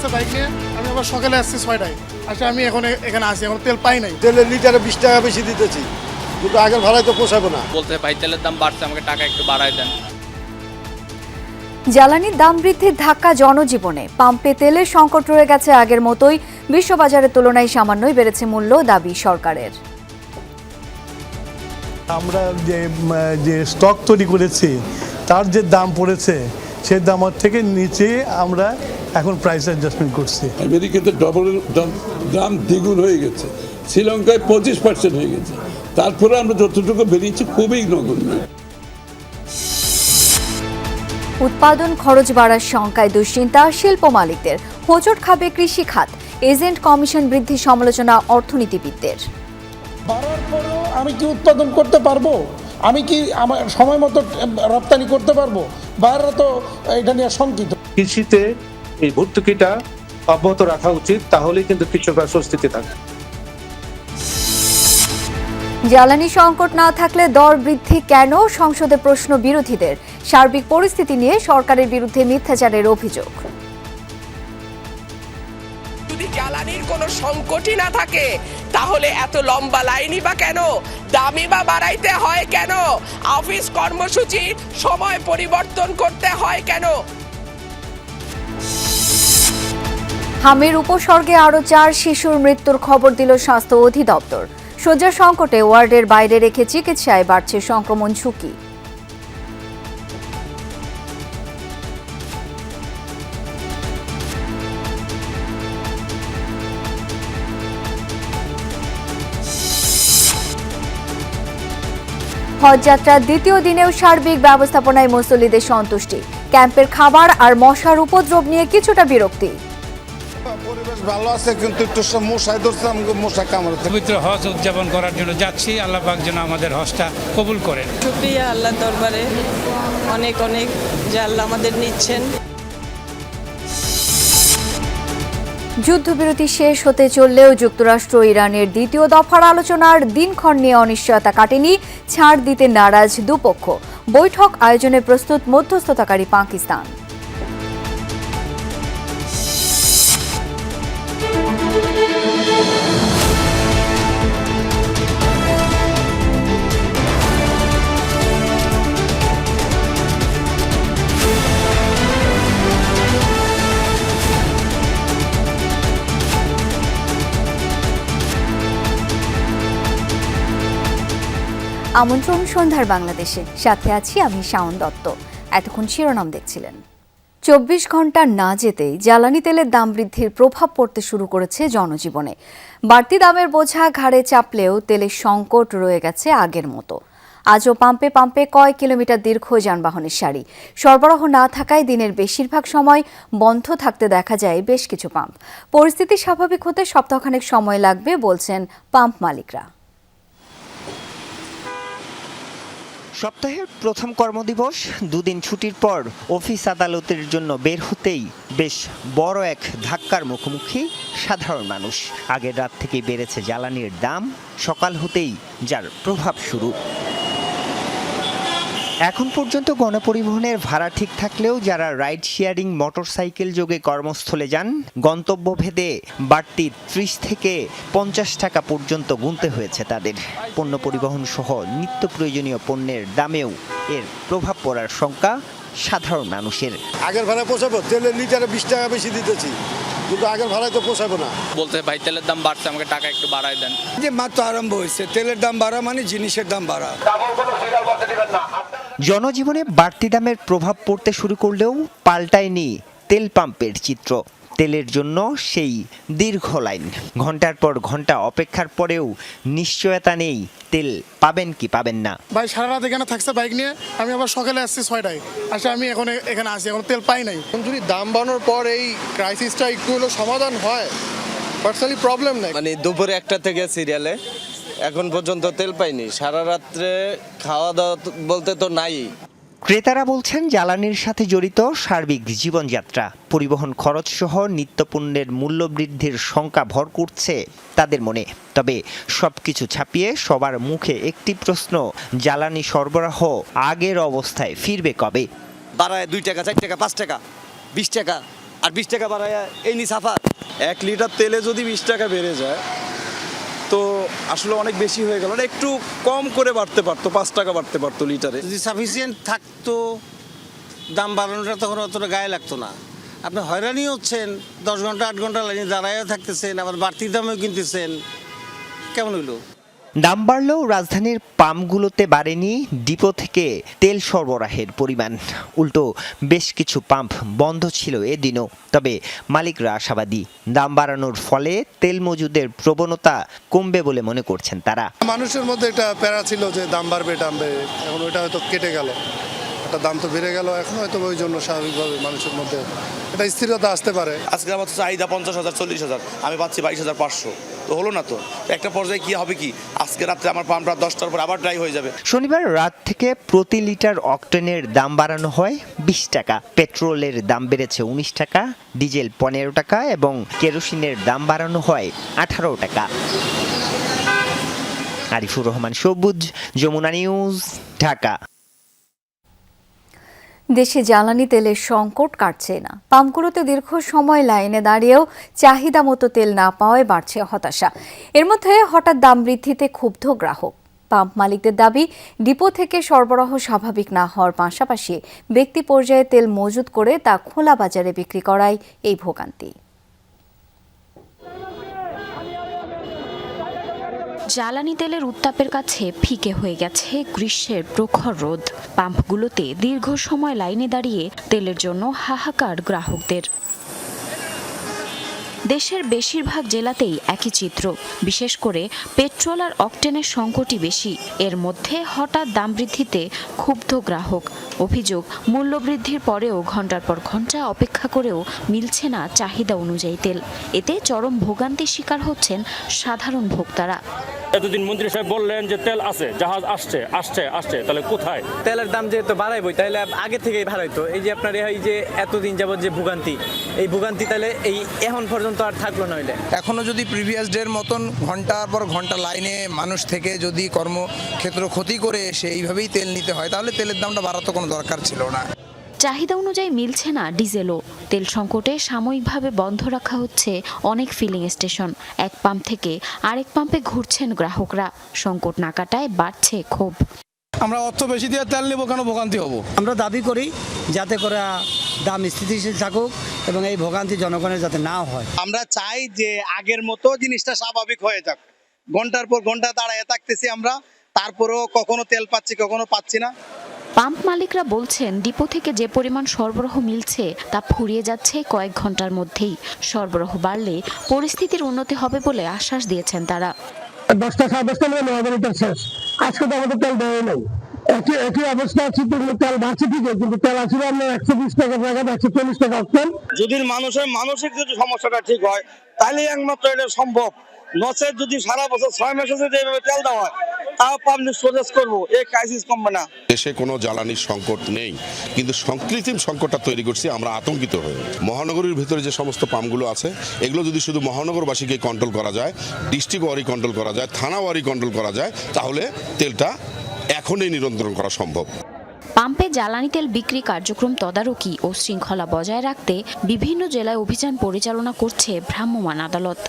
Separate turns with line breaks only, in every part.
থাকছে বাইক নিয়ে, আমি আবার সকালে আসছি 6টায়। আচ্ছা আমি এখন এখানে আসি, এখন তেল পাই নাই।
তেলের লিটারে 20 টাকা বেশি দিতেছি, কিন্তু আগের ভাড়ায় তো পোষাবো না।
বলতে ভাই তেলের দাম বাড়ছে, আমাকে টাকা একটু বাড়ায় দেন।
জ্বালানির দাম বৃদ্ধির ধাক্কা জনজীবনে। পাম্পে তেলের সংকট রয়ে গেছে আগের মতোই, বিশ্ববাজারের তুলনায় সামান্যই বেড়েছে মূল্য, দাবি সরকারের।
আমরা যে স্টক তৈরি করেছি তার যে দাম পড়েছে সেই দামের থেকে নিচে আমরা এখন প্রাইস অ্যাডজাস্টমেন্ট করছি।
আমেরিকাতে দাম দ্বিগুণ হয়ে গেছে, শ্রীলঙ্কায় 25% হয়ে গেছে, তারপরে আমরা যতটুকু বেরিয়েছি খুবই নগণ্য।
উৎপাদন খরচ বাড়ার শঙ্কায় দুশ্চিন্তা শিল্প মালিকদের। হোঁচট খাবে কৃষি খাত। এজেন্ট কমিশন বৃদ্ধি সমালোচনা অর্থনীতিবিদদের।
বাড়ার পরেও আমি কি উৎপাদন করতে পারবো? আমি কি আমার সময় মতো রপ্তানি করতে পারবো? বাইরে তো এটা নিয়ে শঙ্কিত।
কৃষিতে এই ভর্তুকিটা অব্যাহত রাখা উচিত, তাহলেই কিন্তু কৃষকরা স্বস্তিতে থাকবে।
জ্বালানি সংকট না থাকলে দর বৃদ্ধি কেন? সংসদে প্রশ্ন বিরোধীদের। সার্বিক পরিস্থিতি নিয়ে সরকারের বিরুদ্ধে মিথ্যাচারের অভিযোগ।
যদি জ্বালানির কোনো সংকটই না থাকে তাহলে এত লম্বা লাইনই বা কেন? দামই বা বাড়াইতে হয় কেন? অফিস কর্মসূচি সময় পরিবর্তন করতে হয় কেন?
হামের উপসর্গে আরও 4 শিশুর মৃত্যুর খবর দিল স্বাস্থ্য অধিদপ্তর। শয্যা সংকটে ওয়ার্ডের বাইরে রেখে চিকিৎসায় বাড়ছে সংক্রমণ ঝুঁকি। হজযাত্রার দ্বিতীয় দিনেও সার্বিক ব্যবস্থাপনায় মুসল্লিদের সন্তুষ্টি। ক্যাম্পের খাবার আর মশার উপদ্রব নিয়ে কিছুটা বিরক্তি।
পরিবেশ ভালো আছে, কিন্তু একটু মশায় ধরছে, আমাকে মশা কামড়াচ্ছে।
পবিত্র হজ উদযাপন করার জন্য যাচ্ছি, আল্লাহ পাক যেন আমাদের হজটা কবুল করেন।
শুকরিয়া আল্লাহ দরবারে অনেক অনেক যে আল্লাহ আমাদের নিচ্ছেন।
যুদ্ধবিরতি শেষ হতে চললেও যুক্তরাষ্ট্র ইরানের দ্বিতীয় দফার আলোচনার দিনক্ষণ নিয়ে অনিশ্চয়তা কাটেনি। ছাড় দিতে নারাজ দুপক্ষ। বৈঠক আয়োজনে প্রস্তুত মধ্যস্থতাকারী পাকিস্তান। আমন্ত্রণ সন্ধ্যার বাংলাদেশে, সাথে আছি আমি শাওন দত্ত। এতক্ষণ শিরোনাম দেখছিলেন। 24 ঘন্টা না যেতেই জ্বালানি তেলের দাম বৃদ্ধির প্রভাব পড়তে শুরু করেছে জনজীবনে। বাড়তি দামের বোঝা ঘাড়ে চাপলেও তেলের সংকট রয়ে গেছে আগের মতো। আজও পাম্পে পাম্পে কয়েক কিলোমিটার দীর্ঘ যানবাহনের সারি। সরবরাহ না থাকায় দিনের বেশিরভাগ সময় বন্ধ থাকতে দেখা যায় বেশ কিছু পাম্প। পরিস্থিতি স্বাভাবিক হতে সপ্তাহখানেক সময় লাগবে বলছেন পাম্প মালিকরা।
সপ্তাহের প্রথম কর্মদিবস, দুদিন ছুটির পর অফিস আদালতের জন্য বের হতেই বেশ বড় এক ধাক্কার মুখোমুখি সাধারণ মানুষ। আগের রাত থেকেই বেড়েছে জ্বালানির দাম, সকাল হতেই যার প্রভাব শুরু। এখন পর্যন্ত গণপরিবহনের ভাড়া ঠিক থাকলেও যারা রাইড শেয়ারিং মোটরসাইকেল যোগে কর্মস্থলে যান, গন্তব্যভেদে বাড়তি 30 থেকে 50 টাকা পর্যন্ত গুনতে হয়েছে তাদের। পণ্য পরিবহন সহ নিত্য প্রয়োজনীয় পণ্যের দামেও এর প্রভাব পড়ার শঙ্কা সাধারণ মানুষের।
আগের ভাড়ায় পোষাবো? তেলের লিটারে 20 টাকা বেশি দিতেছি, কিন্তু আগের ভাড়ায় তো পোষাবো না।
বলতে ভাই তেলের দাম বাড়ছে, আমাকে টাকা একটু বাড়ায় দেন।
যে মাত্র আরম্ভ হয়েছে, তেলের দাম বাড়া মানে জিনিসের দাম বাড়া।
জনজীবনে বাড়তি দামের প্রভাব পড়তে শুরু করলেও পাল্টায়নি তেল পাম্পের চিত্র। তেলের জন্য সেই দীর্ঘ লাইন, ঘন্টার পর ঘন্টা অপেক্ষার পরেও নিশ্চয়তা নেই তেল পাবেন কি পাবেন না।
ভাই সারা রাত এখানে থাকছে বাইক নিয়ে, আমি আবার সকালে আসছি 6টায়। আচ্ছা আমি এখন এখানে আসি, এখন তেল পাই নাই।
যদি দাম বাড়ানোর পর এই ক্রাইসিসটা একটু হলো সমাধান হয়, পার্সোনালি প্রবলেম নাই।
মানে দুপুরে 1টা থেকে সিরিয়ালে এখন পর্যন্ত তেল পাইনি। সারা রাত্রে খাওয়া দাওয়া বলতে তো নাই।
ক্রেতারা বলছেন জ্বালানির সাথে জড়িত সার্বিক জীবনযাত্রা, পরিবহন খরচ সহ নিত্যপণ্যের মূল্য বৃদ্ধির শঙ্কা ভর করছে তাদের মনে। তবে সবকিছু ছাপিয়ে সবার মুখে একটি প্রশ্ন, জ্বালানি সরবরাহ আগের অবস্থায় ফিরবে কবে?
বাড়ায় 2 টাকা, 4 টাকা, 5 টাকা, 20 টাকা, আর 20 টাকা বাড়ায় এই নি সাফা। 1 লিটার তেলে যদি 20 টাকা বেড়ে যায় তো আসলে অনেক বেশি হয়ে গেল। একটু কম করে বাড়তে পারতো, 5 টাকা বাড়তে পারতো লিটারে।
যদি সাফিসিয়েন্ট থাকতো দাম বাড়ানোটা তখন অতটা গায়ে লাগতো না। আপনি হয়রানি হচ্ছেন, 10 ঘন্টা 8 ঘন্টা লাইনে দাঁড়াইয়া থাকতেছেন, আবার বাড়তি দামেও কিনতেছেন, কেমন হইলো?
দাম বাড়লেও রাজধানীর পাম্পগুলোতে বাড়েনি ডিপো থেকে তেল সরবরাহের পরিমাণ। উল্টো বেশ কিছু পাম্প বন্ধ ছিল এদিনও। তবে মালিকরা আশাবাদী দাম বাড়ানোর ফলে তেল মজুদের প্রবণতা কমবে বলে মনে করছেন তারা।
মানুষের মধ্যে একটা প্যারা ছিল যে দাম বাড়বে টামবে, এখন ওইটা হয়তো কেটে গেল। একটা দাম তো বেড়ে গেল, এখন হয়তো ওই জন্য স্বাভাবিকভাবে মানুষের মধ্যে একটা স্থিরতা আসতে পারে।
আজকে আমার চাহিদা 50,000 40,000, আমি পাচ্ছি 22,500, তো হলো না তো। একটা পর্যায়ে কি হবে কি, আজকে রাত্রে আমার পাম্পটা 10টার পর আবার ড্রাই হয়ে যাবে।
শনিবার রাত থেকে প্রতি লিটার অক্টেনের দাম বাড়ানো হয় 20 টাকা। পেট্রোলের দাম বেড়েছে 19 টাকা, ডিজেল 15 টাকা এবং কেরোসিনের দাম বাড়ানো হয় 18 টাকা। আরিফুর রহমান সবুজ, যমুনা নিউজ, ঢাকা।
দেশে জ্বালানি তেলের সংকট কাটছে না। পাম্পগুলোতে দীর্ঘ সময় লাইনে দাঁড়িয়েও চাহিদা মতো তেল না পাওয়ায় বাড়ছে হতাশা। এর মধ্যে হঠাৎ দাম বৃদ্ধিতে ক্ষুব্ধ গ্রাহক। পাম্প মালিকদের দাবি, ডিপো থেকে সরবরাহ স্বাভাবিক না হওয়ার পাশাপাশি ব্যক্তি পর্যায়ে তেল মজুত করে তা খোলা বাজারে বিক্রি করায় এই ভোগান্তি।
জ্বালানি তেলের উত্তাপের কাছে ফিকে হয়ে গেছে গ্রীষ্মের প্রখর রোদ। পাম্পগুলোতে দীর্ঘ সময় লাইনে দাঁড়িয়ে তেলের জন্য হাহাকার গ্রাহকদের। দেশের বেশিরভাগ জেলাতেই একই চিত্র। বিশেষ করে পেট্রোল আর অকটেনের সংকটই বেশি। এর মধ্যে হঠাৎ দাম বৃদ্ধিতে ক্ষুব্ধ গ্রাহক। অভিযোগ, মূল্যবৃদ্ধির পরেও ঘন্টার পর ঘন্টা অপেক্ষা করেও মিলছে না চাহিদা অনুযায়ী তেল। এতে চরম ভোগান্তির শিকার হচ্ছেন সাধারণ ভোক্তারা।
এতদিন মন্ত্রী সাহেব বললেন যে তেল আছে, জাহাজ আসছে আসছে আসছে, তাহলে কোথায়?
তেলের দাম যেহেতু বাড়াইবই, তাহলে আগে থেকেই বাড়াইতো। এই যে আপনার এই যে এতদিন যাবত যে ভোগান্তি, এই ভোগান্তি তাহলে এই এখন পর্যন্ত আর থাকলো নইলে।
এখনো যদি প্রিভিয়াস ডের মতন ঘন্টার পর ঘন্টা লাইনে মানুষ থেকে যদি কর্মক্ষেত্র ক্ষতি করে এসে এইভাবেই তেল নিতে হয়, তাহলে তেলের দামটা বাড়াতে কোনো দরকার ছিল না।
চাহিদা অনুযায়ী মিলছে না ডিজেলও। তেল সংকটে সাময়িকভাবে বন্ধ রাখা হচ্ছে অনেক ফিলিং স্টেশন। এক পাম্প থেকে আরেক পাম্পে ঘুরছেন গ্রাহকরা। সংকট না কাটায় বাড়ছে ক্ষোভ।
আমরা অর্থ বেশি দিয়ে তেল নেবো কেন ভোগান্তি হবো?
আমরা দাবি করি যাতে করে দাম স্থিতিশীল থাকুক এবং এই ভোগান্তি জনগণের যাতে না হয়।
আমরা চাই যে আগের মতো জিনিসটা স্বাভাবিক হয়ে যাক। ঘন্টার পর ঘন্টা দাঁড়ায় থাকতেছি আমরা, তারপরেও কখনো তেল পাচ্ছি কখনো পাচ্ছি না।
পাম্প মালিকরা বলছেন, ডিপো থেকে যে পরিমাণ সরবরাহ মিলছে তা ফুরিয়ে যাচ্ছে কয়েক ঘন্টার মধ্যেই। সরবরাহ বাড়লে পরিস্থিতির উন্নতি হবে বলে আশ্বাস দিয়েছেন তারা।
10টা 10:30 হলে 9 ঘন্টা শেষ। আজকে তো আমাদের তেল দেয় নাই। একই অবস্থা আছে, তেল বাড়ছে ঠিকই, কিন্তু তেল আছে আমরা 120 টাকা জায়গা 140 টাকা অক্টেন।
যদি মানুষের মানসিক যদি সমস্যাটা ঠিক হয় তাহলে একমাত্র এটা সম্ভব। নচেত যদি সারা বছর 6 মাসে যদি এইভাবে তেল দেওয়া হয়, তাও পাবলিক প্রোটেস্ট করবো, এই ক্রাইসিস কমবে না।
দেশে কোনো জ্বালানির সংকট নেই, কিন্তু কৃত্রিম সংকটটা তৈরি করছি আমরা আতঙ্কিত হয়ে। মহানগরীর ভিতরে যে সমস্ত পাম্পগুলো আছে, এগুলো যদি শুধু মহানগরবাসীকে কন্ট্রোল করা যায়, ডিস্ট্রিক্ট ওয়ারি কন্ট্রোল করা যায়, থানা ওয়ারি কন্ট্রোল করা যায়, তাহলে তেলটা এখনই নিয়ন্ত্রণ করা সম্ভব।
পাম্পে জ্বালানি তেল বিক্রি কার্যক্রম তদারকি ও শৃঙ্খলা বজায় রাখতে বিভিন্ন জেলায় অভিযান পরিচালনা করছে ভ্রাম্যমাণ আদালত।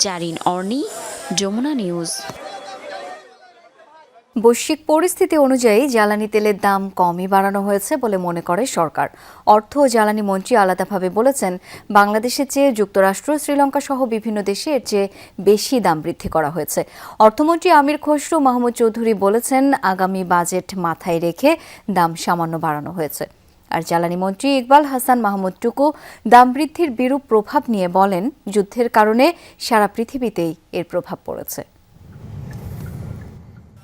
জারিন অর্নি, যমুনা নিউজ।
বৈশ্বিক পরিস্থিতি অনুযায়ী জ্বালানি তেলের দাম কমই বাড়ানো হয়েছে বলে মনে করে সরকার। অর্থ ও জ্বালানি মন্ত্রী আলাদাভাবে বলেছেন, বাংলাদেশের চেয়ে যুক্তরাষ্ট্র, শ্রীলঙ্কা সহ বিভিন্ন দেশে এর চেয়ে বেশি দাম বৃদ্ধি করা হয়েছে। অর্থমন্ত্রী আমির খসরু মাহমুদ চৌধুরী বলেছেন, আগামী বাজেট মাথায় রেখে দাম সামান্য বাড়ানো হয়েছে। আর জ্বালানি মন্ত্রী ইকবাল হাসান মাহমুদ টুকু দাম বৃদ্ধির বিরূপ প্রভাব নিয়ে বলেন, যুদ্ধের কারণে সারা পৃথিবীতেই এর প্রভাব পড়েছে।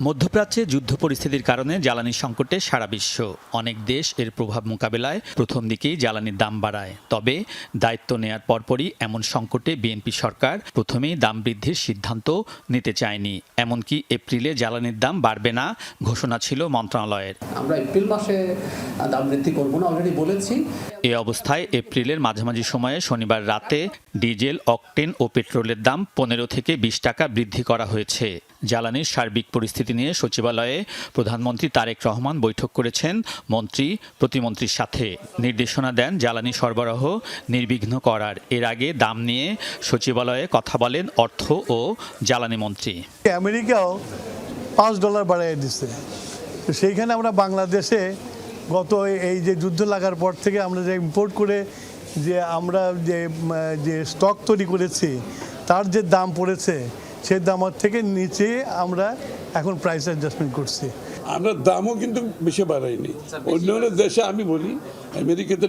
মধ্যপ্রাচ্যে যুদ্ধ পরিস্থিতির কারণে জ্বালানি সংকটে সারা বিশ্ব। অনেক দেশ এর প্রভাব মোকাবেলায় প্রথম দিকেই জ্বালানির দাম বাড়ায়। তবে দায়িত্ব নেয়ার পরপরই এমন সংকটে বিএনপি সরকার প্রথমেই দাম বৃদ্ধির সিদ্ধান্ত নিতে চায়নি। এমনকি এপ্রিলে জ্বালানির দাম বাড়বে না ঘোষণা ছিল মন্ত্রণালয়ের।
আমরা এপ্রিল মাসে দাম বৃদ্ধি করব না, অলরেডি বলেছি।
এ অবস্থায় এপ্রিলের মাঝামাঝি সময়ে শনিবার রাতে ডিজেল, অকটেন ও পেট্রোলের দাম 15 থেকে 20 টাকা বৃদ্ধি করা হয়েছে। জ্বালানির সার্বিক পরিস্থিতি কর্মসূচি নিয়ে সচিবালয়ে প্রধানমন্ত্রী তারেক রহমান বৈঠক করেছেন মন্ত্রী প্রতিমন্ত্রীর সাথে। নির্দেশনা দেন জ্বালানি সরবরাহ নির্বিঘ্ন করার। এর আগে দাম নিয়ে সচিবালয়ে কথা বলেন অর্থ ও জ্বালানি মন্ত্রী।
আমেরিকাও $5 বাড়িয়ে দিচ্ছে, তো সেইখানে আমরা বাংলাদেশে গত এই যে যুদ্ধ লাগার পর থেকে আমরা যে ইম্পোর্ট করে যে আমরা যে স্টক তৈরি করেছি তার যে দাম পড়েছে সেই দামের থেকে নিচে আমরা এখন প্রাইস অ্যাডজাস্টমেন্ট করছি।
আমরা দামও কিন্তু বেশি বাড়াইনি। অন্যান্য দেশে আমি বলি আমেরিকাতে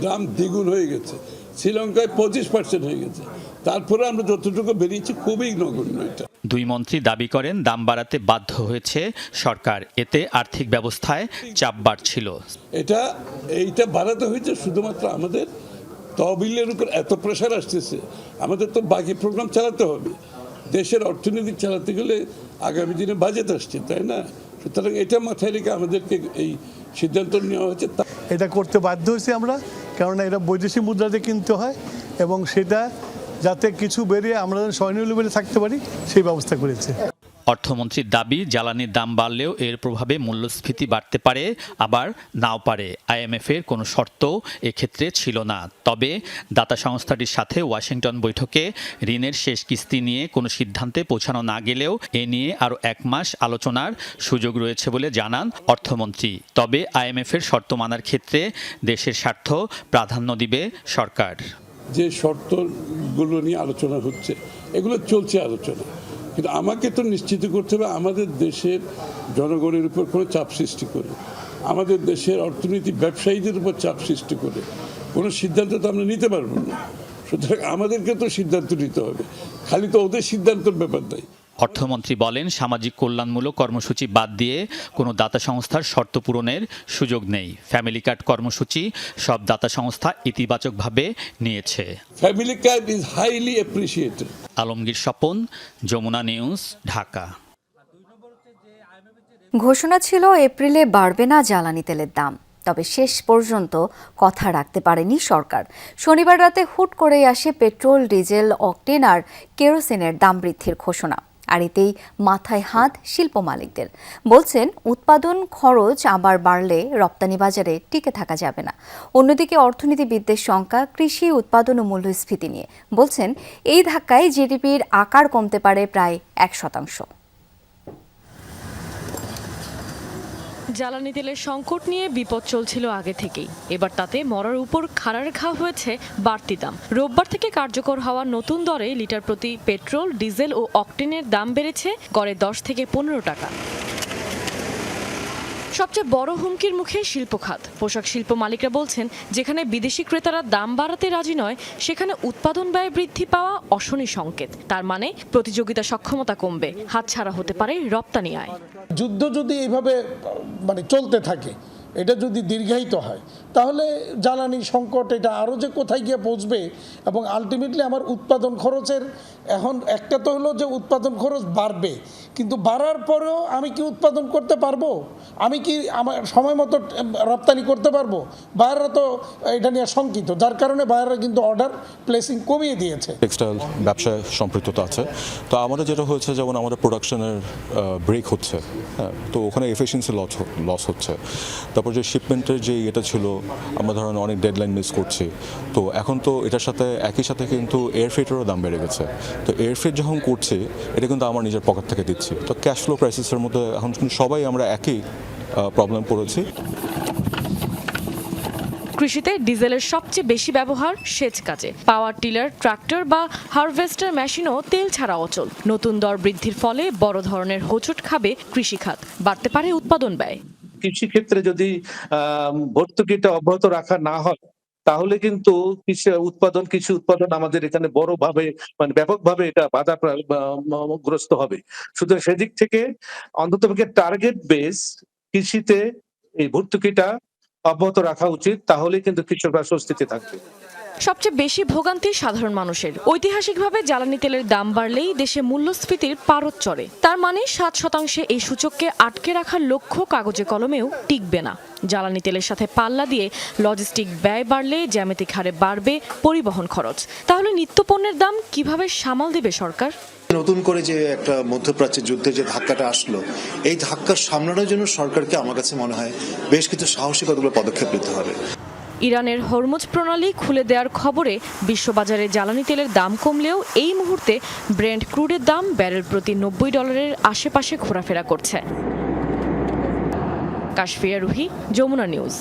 দাম দ্বিগুণ হয়ে গেছে, শ্রীলঙ্কায় 25% হয়ে গেছে, তারপরে আমরা যতটুকু বেরিয়েছি খুবই নগণ্য। এটা
দুই মন্ত্রী দাবি করেন দাম বাড়াতে বাধ্য হয়েছে সরকার, এতে আর্থিক ব্যবস্থায় চাপ বাড়ছিল।
এইটা বাড়াতে হয়েছে শুধুমাত্র আমাদের তহবিলের উপর এত প্রেশার আসতেছে, আমাদের তো বাকি প্রোগ্রাম চালাতে হবে। দেশের অর্থনীতি চালাতে গেলে আগামী দিনে বাজেট আসছে, তাই না? সুতরাং এটা মাথায় রেখে আমাদেরকে এই সিদ্ধান্ত নেওয়া হয়েছে।
এটা করতে বাধ্য হয়েছি আমরা, কেননা এটা বৈদেশিক মুদ্রাতে কিনতে হয় এবং সেটা যাতে কিছু বেরিয়ে আমরা স্বয়নীয় লেভেলে থাকতে পারি সেই ব্যবস্থা করেছে।
অর্থমন্ত্রীর দাবি জ্বালানির দাম বাড়লেও এর প্রভাবে মূল্যস্ফীতি বাড়তে পারে, আবার নাও পারে। আইএমএফের কোনো শর্ত এক্ষেত্রে ছিল না। তবে দাতা সংস্থাটির সাথে ওয়াশিংটন বৈঠকে ঋণের শেষ কিস্তি নিয়ে কোনো সিদ্ধান্তে পৌঁছানো না গেলেও এ নিয়ে আরও 1 মাস আলোচনার সুযোগ রয়েছে বলে জানান অর্থমন্ত্রী। তবে আইএমএফের শর্ত মানার ক্ষেত্রে দেশের স্বার্থ প্রাধান্য দিবে সরকার।
যে শর্তগুলো নিয়ে আলোচনা হচ্ছে এগুলো চলছে আলোচনা, কিন্তু আমাকে তো নিশ্চিত করতে হবে আমাদের দেশের জনগণের উপর কোনো চাপ সৃষ্টি করে, আমাদের দেশের অর্থনীতি ব্যবসায়ীদের উপর চাপ সৃষ্টি করে কোনো সিদ্ধান্ত তো আমরা নিতে পারবো না। সুতরাং আমাদেরকে তো সিদ্ধান্ত নিতে হবে, খালি তো ওদের সিদ্ধান্তের ব্যাপার নাই।
অর্থমন্ত্রী বলেন সামাজিক কল্যাণমূলক কর্মসূচি বাদ দিয়ে কোনো দাতা সংস্থার শর্ত পূরণের সুযোগ নেই। ফ্যামিলি কার্ড কর্মসূচি সব দাতা সংস্থা ইতিবাচকভাবে নিয়েছে।
Family card is highly appreciated.
Alamgir Swapan, Jamuna news, Dhaka.
ঘোষণা ছিল এপ্রিলে বাড়বে না জ্বালানি তেলের দাম, তবে শেষ পর্যন্ত কথা রাখতে পারেনি সরকার। শনিবার রাতে হুট করেই আসে পেট্রোল, ডিজেল, অকটেন আর কেরোসিনের দাম বৃদ্ধির ঘোষণা। আর এতেই মাথায় হাত শিল্প মালিকদের। বলছেন উৎপাদন খরচ আবার বাড়লে রপ্তানি বাজারে টিকে থাকা যাবে না। অন্যদিকে অর্থনীতিবিদদের শঙ্কা কৃষি উৎপাদন ও মূল্যস্ফীতি নিয়ে। বলছেন এই ধাক্কায় জিডিপির আকার কমতে পারে প্রায় 1%।
জ্বালানি তেলের সংকট নিয়ে বিপদ চলছিল আগে থেকেই, এবার তাতে মরার উপর খাড়ার ঘা হয়েছে বাড়তি দাম। রোববার থেকে কার্যকর হওয়া নতুন দরে লিটার প্রতি পেট্রোল, ডিজেল ও অকটেনের দাম বেড়েছে গড়ে 10 থেকে 15 টাকা। সবচেয়ে বড় হুমকির মুখে শিল্প খাত। পোশাক শিল্প মালিকরা বলছেন যেখানে বিদেশি ক্রেতারা দাম বাড়াতে রাজি নয়, সেখানে উৎপাদন ব্যয় বৃদ্ধি পাওয়া অশনি সংকেত। তার মানে প্রতিযোগিতা সক্ষমতা কমবে, হাতছাড়া হতে পারে রপ্তানি আয়।
যুদ্ধ যদি এইভাবে চলতে থাকে, এটা যদি দীর্ঘায়িত হয়, তাহলে জ্বালানি সংকট এটা আরও যে কোথায় গিয়ে পৌঁছবে এবং আলটিমেটলি আমার উৎপাদন খরচের এখন একটা তো হলো যে উৎপাদন খরচ বাড়বে, কিন্তু বাড়ার পরেও আমি কি উৎপাদন করতে পারবো? আমি কি আমার সময় মতো রপ্তানি করতে পারবো? বায়াররা তো এটা নিয়ে শঙ্কিত, যার কারণে বায়াররা কিন্তু অর্ডার প্লেসিং কমিয়ে দিয়েছে।
টেক্সটাইল ব্যবসায় সম্পৃক্ততা আছে, তো আমাদের যেটা হয়েছে যেমন আমাদের প্রোডাকশনের ব্রেক হচ্ছে, হ্যাঁ, তো ওখানে এফিসিয়েন্সি লস হচ্ছে। তারপর যে শিপমেন্টের যে এটা ছিল, আমরা ধরেন অনেক ডেডলাইন মিস করছি, তো এখন তো এটার সাথে একই সাথে কিন্তু এয়ার ফ্রেটেরও দাম বেড়ে গেছে। তো এয়ার ফ্রেট যখন করছি এটা কিন্তু আমার নিজের পকেট থেকে দিচ্ছি, তো ক্যাশ ফ্লো ক্রাইসিসের মধ্যে এখন কিন্তু সবাই আমরা একই প্রবলেম পড়েছি।
কৃষিতে ডিজেলের সবচেয়ে বেশি ব্যবহার সেচ কাজে। পাওয়ার টিলার, ট্রাক্টর বা হারভেস্টার মেশিনও তেল ছাড়া অচল। নতুন দর বৃদ্ধির ফলে বড় ধরনের হোঁচট খাবে কৃষিখাত, বাড়তে পারে উৎপাদন ব্যয়।
কৃষি ক্ষেত্রে যদি ভর্তুকিটা অব্যাহত রাখা না হয়, তাহলে কিন্তু কৃষি উৎপাদন আমাদের এখানে বড়ভাবে ব্যাপকভাবে এটা বাধাগ্রস্ত হবে। সুতরাং সেদিক থেকে অন্ততপক্ষে টার্গেট বেস কৃষিতে এই ভর্তুকিটা অব্যাহত রাখা উচিত, তাহলে কিন্তু কৃষকরা স্বস্তিতে থাকবে।
সবচেয়ে বেশি ভোগান্তি সাধারণ মানুষের। ঐতিহাসিকভাবে জ্বালানি তেলের দাম বাড়লেই দেশে মূল্যস্ফীতির পারদ চড়ে। তার মানে 7% এই সূচককে আটকে রাখার লক্ষ্য কাগজে কলমেও টিকবে না। জ্বালানি তেলের সাথে পাল্লা দিয়ে লজিস্টিক ব্যয় বাড়লে জ্যামিতিক হারে বাড়বে পরিবহন খরচ। তাহলে নিত্যপণ্যের দাম কিভাবে সামাল দেবে সরকার?
নতুন করে যে একটা মধ্যপ্রাচ্যের যুদ্ধের যে ধাক্কাটা আসলো, এই ধাক্কা সামলানোর জন্য সরকারকে আমার কাছে মনে হয় বেশ কিছু সাহসী কতগুলো পদক্ষেপ নিতে হবে।
ইরানের হরমুজ প্রণালী খুলে দেওয়ার খবরে বিশ্ববাজারে জ্বালানি তেলের দাম কমলেও এই মুহূর্তে ব্রেন্ট ক্রুডের দাম ব্যারেল প্রতি $90 আশেপাশে ঘোরাফেরা করছে। কাশফিয়া রুহি, যমুনা নিউজ।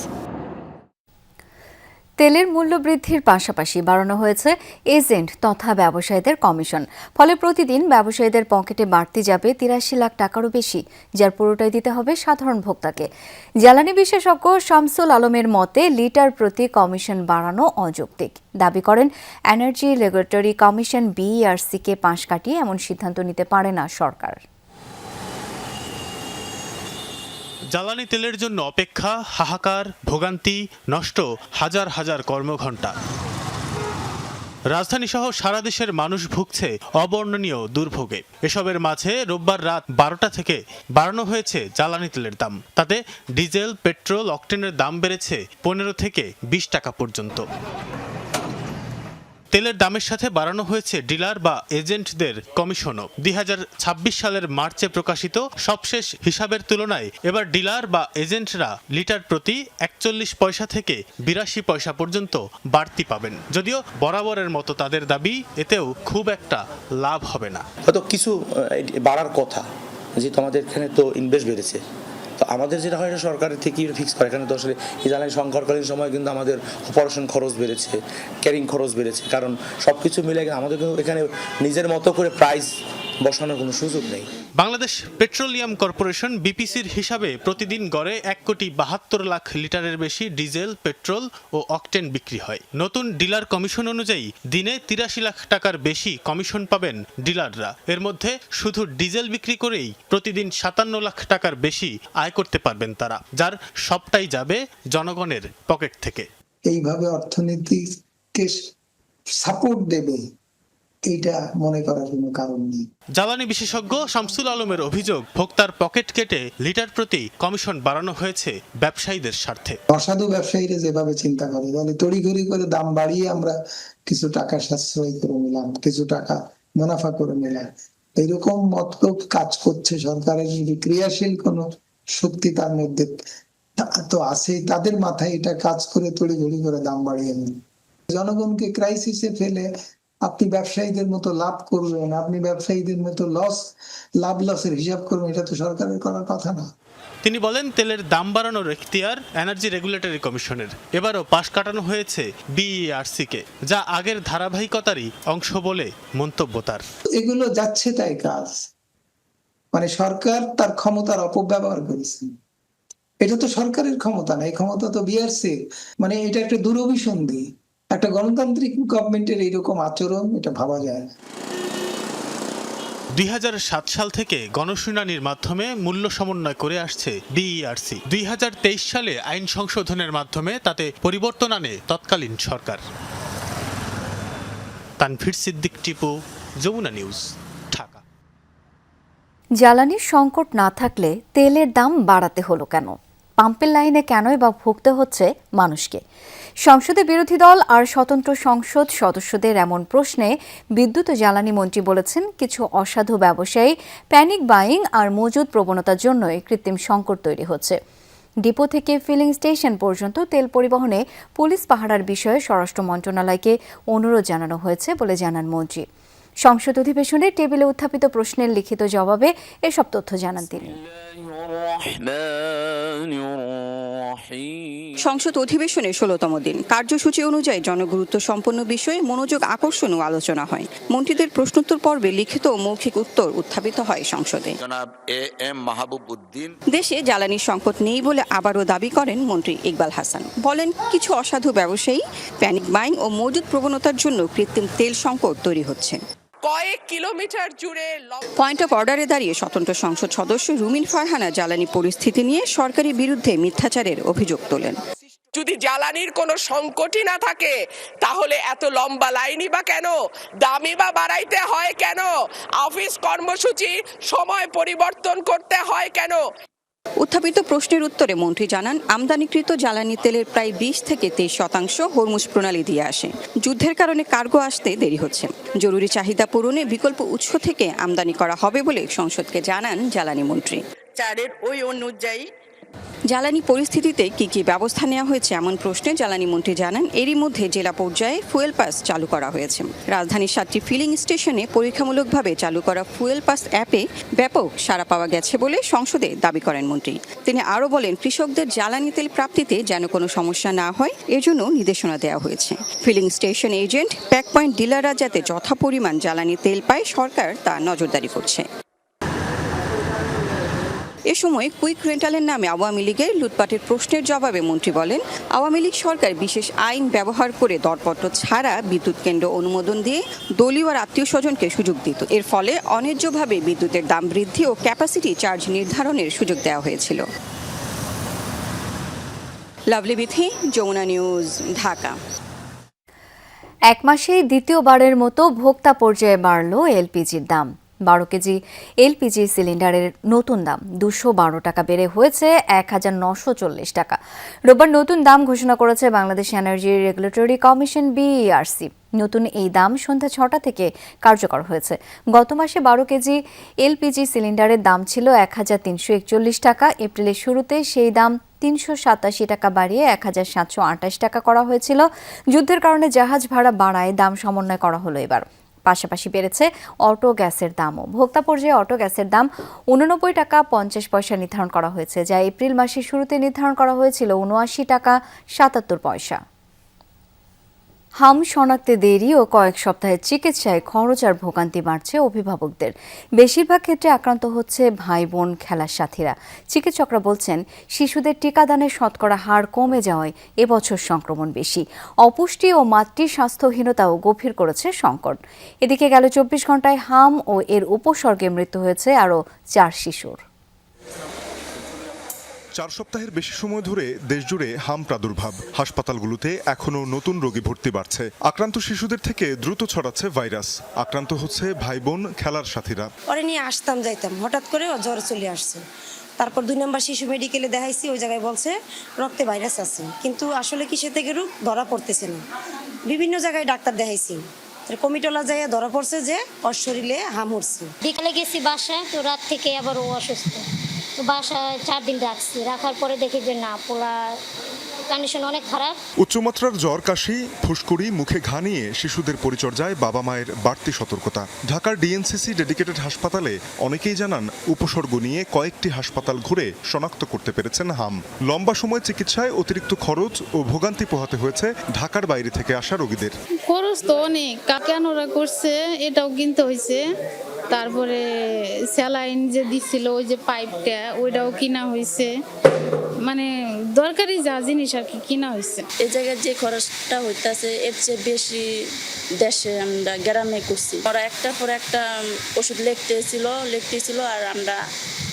তেলের মূল্য বৃদ্ধির পাশাপাশি বাড়ানো হয়েছে এজেন্ট তথা ব্যবসায়ীদের কমিশন। ফলে প্রতিদিন ব্যবসায়ীদের পকেটে বাড়তি যাবে 83 লাখ টাকারও বেশি, যার পুরোটাই দিতে হবে সাধারণ ভোক্তাকে। জ্বালানি বিশেষজ্ঞ শামসুল আলমের মতে লিটার প্রতি কমিশন বাড়ানো অযৌক্তিক। দাবি করেন এনার্জি রেগুলেটরি কমিশন BERC-কে পাশ কাটিয়ে এমন সিদ্ধান্ত নিতে পারে না সরকার।
জ্বালানি তেলের জন্য অপেক্ষা, হাহাকার, ভোগান্তি, নষ্ট হাজার হাজার কর্মঘণ্টা। রাজধানী সহ সারা দেশের মানুষ ভুগছে অবর্ণনীয় দুর্ভোগে। এসবের মাঝে রোববার রাত 12টা থেকে বাড়ানো হয়েছে জ্বালানি তেলের দাম। তাতে ডিজেল, পেট্রোল, অকটেনের দাম বেড়েছে 15 থেকে 20 টাকা পর্যন্ত। তেলের দামের সাথে বাড়ানো হয়েছে ডিলার বা এজেন্টদের কমিশনও। 2026 সালের মার্চে প্রকাশিত সবশেষ হিসাবের তুলনায় এবার ডিলার বা এজেন্টরা লিটার প্রতি 41 পয়সা থেকে 82 পয়সা পর্যন্ত বাড়তি পাবেন। যদিও বরাবরের মতো তাদের দাবি এতেও খুব একটা লাভ হবে না।
হয়তো কিছু বাড়ার কথা, যেহেতু আমাদের এখানে তো ইনভেস্ট বেড়েছে, তো আমাদের যেটা হয় সরকারের থেকেই ফিক্স করে। এখানে তো আসলে এই জ্বালানি সংকটকালীন সময় কিন্তু আমাদের অপারেশন খরচ বেড়েছে, ক্যারিং খরচ বেড়েছে, কারণ সব কিছু মিলে আমাদের এখানে নিজের মতো করে প্রাইস বসানোর কোনো সুযোগ নেই।
বাংলাদেশ পেট্রোলিয়াম কর্পোরেশন BPCর হিসাবে প্রতিদিন গড়ে 1,72 লাখ লিটারের বেশি ডিজেল, পেট্রোল ও অকটেন বিক্রি হয়। নতুন ডিলার কমিশন অনুযায়ী দিনে 83 লাখ টাকার বেশি কমিশন পাবেন ডিলাররা। এর মধ্যে শুধু ডিজেল বিক্রি করেই প্রতিদিন 57 লাখ টাকার বেশি আয় করতে পারবেন তারা, যার সবটাই যাবে জনগণের পকেট থেকে।
এইভাবে অর্থনীতিকে সাপোর্ট দেবে এইটা মনে করার কোনো কারণ নেই।
জ্বালানি বিশেষজ্ঞ শামসুল আলমের অভিযোগ, ভোক্তার পকেট কেটে লিটার প্রতি কমিশন বাড়ানো হয়েছে ব্যবসায়ীদের স্বার্থে।
অসাধু ব্যবসায়ীরা যেভাবে চিন্তা করে, তাহলে তড়িঘড়ি করে দাম বাড়িয়ে আমরা কিছু টাকা সাশ্রয় করে নিলাম, কিছু টাকা মুনাফা করে নিলাম, এইরকম মতলব কাজ করছে সরকারের। যদি ক্রিয়াশীল কোনো শক্তি তার মধ্যে তো আছেই, তাদের মাথায় এটা কাজ করে তড়িঘড়ি করে দাম বাড়িয়ে নেন। জনগণকে ক্রাইসিসে ফেলে আপনি ব্যবসায়ীদের মতো লাভ করবেন, আপনি ব্যবসায়ীদের মতো লাভ লসের হিসাব করবেন, এটা তো সরকারের করার কথা না।
তিনি বলেন, তেলের দাম বাড়ানোর এখতিয়ার এনার্জি রেগুলেটরি কমিশনের। এবারও পাশ কাটানো হয়েছে BERC-কে, যা আগের ধারাবাহিকতারই অংশ বলে মন্তব্য তার।
এগুলো যাচ্ছে তাই কাজ, মানে সরকার তার ক্ষমতার অপব্যবহার করেছে। এটা তো সরকারের ক্ষমতা না, এই ক্ষমতা তো BERC-র। মানে এটা একটা দুরভিসন্ধি। একটা গণতান্ত্রিক গভর্নমেন্টের এইরকম আচরণ, এটা ভাবা যায় না।
2007 সাল থেকে গণশুনানির মাধ্যমে মূল্য সমন্বয় করে আসছে BERC। 2023 সালে আইন সংশোধনের মাধ্যমে তাতে পরিবর্তন আনে তৎকালীন সরকার। তানভীর সিদ্দিক, টিপু, যমুনা নিউজ, ঢাকা।
জ্বালানির সংকট না থাকলে তেলের দাম বাড়াতে হলো কেন? পাম্পের লাইনে কেনই বা ভুগতে হচ্ছে মানুষকে? সংসদে বিরোধী দল আর স্বতন্ত্র সংসদ সদস্যদের এমন প্রশ্নে বিদ্যুৎ ও জ্বালানি মন্ত্রী বলেছেন, কিছু অসাধু ব্যবসায়ী প্যানিক বাইং আর মজুদ প্রবণতার জন্যই কৃত্রিম সংকট তৈরি হচ্ছে। ডিপো থেকে ফিলিং স্টেশন পর্যন্ত তেল পরিবহনে পুলিশ পাহারার বিষয়ে স্বরাষ্ট্র মন্ত্রণালয়কে অনুরোধ জানানো হয়েছে বলে জানান মন্ত্রী। সংসদ অধিবেশনে টেবিলে উত্থাপিত প্রশ্নের লিখিত জবাবে এসব তথ্য জানান তিনি।
সংসদ অধিবেশনের 16তম দিন কার্যসূচি অনুযায়ী জনগুরুত্ব সম্পন্ন বিষয়ে মনোযোগ আকর্ষণ ও আলোচনা হয়। মন্ত্রীদের প্রশ্নোত্তর পর্বে লিখিত ও মৌখিক উত্তর উত্থাপিত হয় সংসদে। দেশে জ্বালানি সংকট নেই বলে আবারও দাবি করেন মন্ত্রী ইকবাল হাসান। বলেন, কিছু অসাধু ব্যবসায়ী প্যানিক বাইং ও মজুদ প্রবণতার জন্য কৃত্রিম তেল সংকট তৈরি হচ্ছে।
কয়েক কিলোমিটার জুড়ে
পয়েন্ট অফ অর্ডারে দাঁড়িয়ে স্বতন্ত্র সংসদ সদস্য রুমিন ফারহানা জ্বালানি পরিস্থিতি নিয়ে সরকারের বিরুদ্ধে মিথ্যাচারের অভিযোগ তোলেন।
যদি জ্বালানির কোনো সংকটই না থাকে তাহলে এত লম্বা লাইনই বা কেন, দামই বা বাড়াইতে হয় কেন, অফিস কর্মসূচি সময় পরিবর্তন করতে হয় কেন?
উত্থাপিত প্রশ্নের উত্তরে মন্ত্রী জানান, আমদানিকৃত জ্বালানি তেলের প্রায় 20 থেকে 23% হরমুজ প্রণালী দিয়ে আসে। যুদ্ধের কারণে কার্গো আসতে দেরি হচ্ছে। জরুরি চাহিদা পূরণে বিকল্প উৎস থেকে আমদানি করা হবে বলে সংসদকে জানান জ্বালানি মন্ত্রী।
ওই অনুযায়ী
জ্বালানি পরিস্থিতিতে কি কি ব্যবস্থা নেওয়া হয়েছে এমন প্রশ্নে জ্বালানি মন্ত্রী জানান, এরই মধ্যে জেলা পর্যায়ে ফুয়েল পাস চালু করা হয়েছে। রাজধানীর 7টি ফিলিং স্টেশনে পরীক্ষামূলকভাবে চালু করা ফুয়েল পাস অ্যাপে ব্যাপক সাড়া পাওয়া গেছে বলে সংসদে দাবি করেন মন্ত্রী। তিনি আরও বলেন, কৃষকদের জ্বালানি তেল প্রাপ্তিতে যেন কোনো সমস্যা না হয় এজন্য নির্দেশনা দেওয়া হয়েছে। Filling station agent, pack point ডিলাররা যাতে যথাপরিমাণ জ্বালানি তেল পায় সরকার তা নজরদারি করছে। এ সময় কুইক রেন্টালের নামে আওয়ামী লীগের লুটপাটের প্রশ্নের জবাবে মন্ত্রী বলেন, আওয়ামী লীগ সরকার বিশেষ আইন ব্যবহার করে দরপত্র ছাড়া বিদ্যুৎ কেন্দ্র অনুমোদন দিয়ে দলীয় আর আত্মীয় স্বজনকে সুযোগ দিত। এর ফলে অন্যায্যভাবে বিদ্যুতের দাম বৃদ্ধি ও ক্যাপাসিটি চার্জ নির্ধারণের সুযোগ দেওয়া হয়েছিল। লাভলি বিথি, যমুনা নিউজ, ঢাকা।
এক মাসেই দ্বিতীয়বারের মতো ভোক্তা পর্যায়ে বাড়ল এলপিজির দাম। 12 কেজি এলপিজি সিলিন্ডারের নতুন দাম 212 টাকা বেড়ে হয়েছে 1940 টাকা। রোববার নতুন দাম ঘোষণা করেছে Bangladesh energy regulatory commission BERC. নতুন এই দাম সন্ধ্যা 6টা থেকে কার্যকর হয়েছে। গত মাসে 12 কেজি এলপিজি সিলিন্ডারের দাম ছিল 1341 টাকা। এপ্রিলের শুরুতে সেই দাম 387 টাকা বাড়িয়ে 1728 টাকা করা হয়েছিল। যুদ্ধের কারণে জাহাজ ভাড়া বাড়ায় দাম সমন্বয় করা হলো এবার। পাশাপাশি বেড়েছে অটো গ্যাসের দামও। ভোক্তা পর্যায়ে অটো গ্যাসের দাম 89 টাকা 50 পয়সা নির্ধারণ করা হয়েছে, যা এপ্রিল মাসের শুরুতে নির্ধারণ করা হয়েছিল 79 টাকা 77 পয়সা। হাম শনাক্তে দেরি ও কয়েক সপ্তাহের চিকিৎসায় খরচ আর ভোগান্তি বাড়ছে অভিভাবকদের। বেশিরভাগ ক্ষেত্রে আক্রান্ত হচ্ছে ভাই বোন, খেলার সাথীরা। চিকিৎসকরা বলছেন, শিশুদের টিকাদানের শতকরা হার কমে যাওয়ায় এবছর সংক্রমণ বেশি। অপুষ্টি ও মাতৃ স্বাস্থ্যহীনতাও গভীর করেছে সংকট। এদিকে গেল 24 ঘন্টায় হাম ও এর উপসর্গে মৃত্যু হয়েছে আরও 4 শিশুর।
4 সপ্তাহের বেশি সময় ধরে দেশজুড়ে হাম প্রাদুর্ভাব। হাসপাতালগুলোতে এখনও নতুন রোগী ভর্তি বাড়ছে। আক্রান্ত শিশুদের থেকে দ্রুত ছড়াচ্ছে ভাইরাস। আক্রান্ত হচ্ছে ভাই বোন, খেলার সাথীরা।
পরে নিয়ে আসতাম যাইতাম, হঠাৎ করে জ্বর চলে আসছে। তারপর 2 নম্বর শিশু মেডিকেলে দেখাইছি, ওই জায়গায় বলছে রক্তে ভাইরাস আছে, কিন্তু আসলে কিসে থেকে রোগ ধরা পড়তেছে না। বিভিন্ন জায়গায় ডাক্তার দেখাইছি, কমিটলা যাইয়া ধরা পড়ছে যে ওর শরীরে হাম উঠছে।
বিকালে গেছি বাসায়, তো রাত থেকে আবার ও অসুস্থ, তো বাসায় 4 দিন রাখছি। রাখার পরে দেখি যে না, পোলা কন্ডিশন অনেক খারাপ।
উচ্চমাত্রার জ্বর, কাশি, ফুসকুড়ি, মুখে ঘা নিয়ে শিশুদের পরিচর্যায় বাবা মায়ের বাড়তি সতর্কতা। ঢাকার ডিএনসিসি ডেডিকেটেড হাসপাতালে অনেকেই জানান, উপসর্গ নিয়ে কয়েকটি হাসপাতাল ঘুরে শনাক্ত করতে পেরেছেন হাম। লম্বা সময় চিকিৎসায় অতিরিক্ত খরচ ও ভোগান্তি পোহাতে হয়েছে ঢাকার বাইরে থেকে আসা রোগীদের।
খরচ তো অনেক, কেনরা করছে এটাও কিনতে হয়েছে। তারপরে স্যালাইন যে দিছিল, ওই যে পাইপটা, ওইটাও কিনা হয়েছে। মানে দরকারি যা জিনিস আর কি কিনা হয়েছে।
এই জায়গায় যে খরচটা হইতেছে এর চেয়ে বেশি দেশে আমরা গ্রামে করছি। ওরা একটার পর একটা ওষুধ লিখতেছিল আর আমরা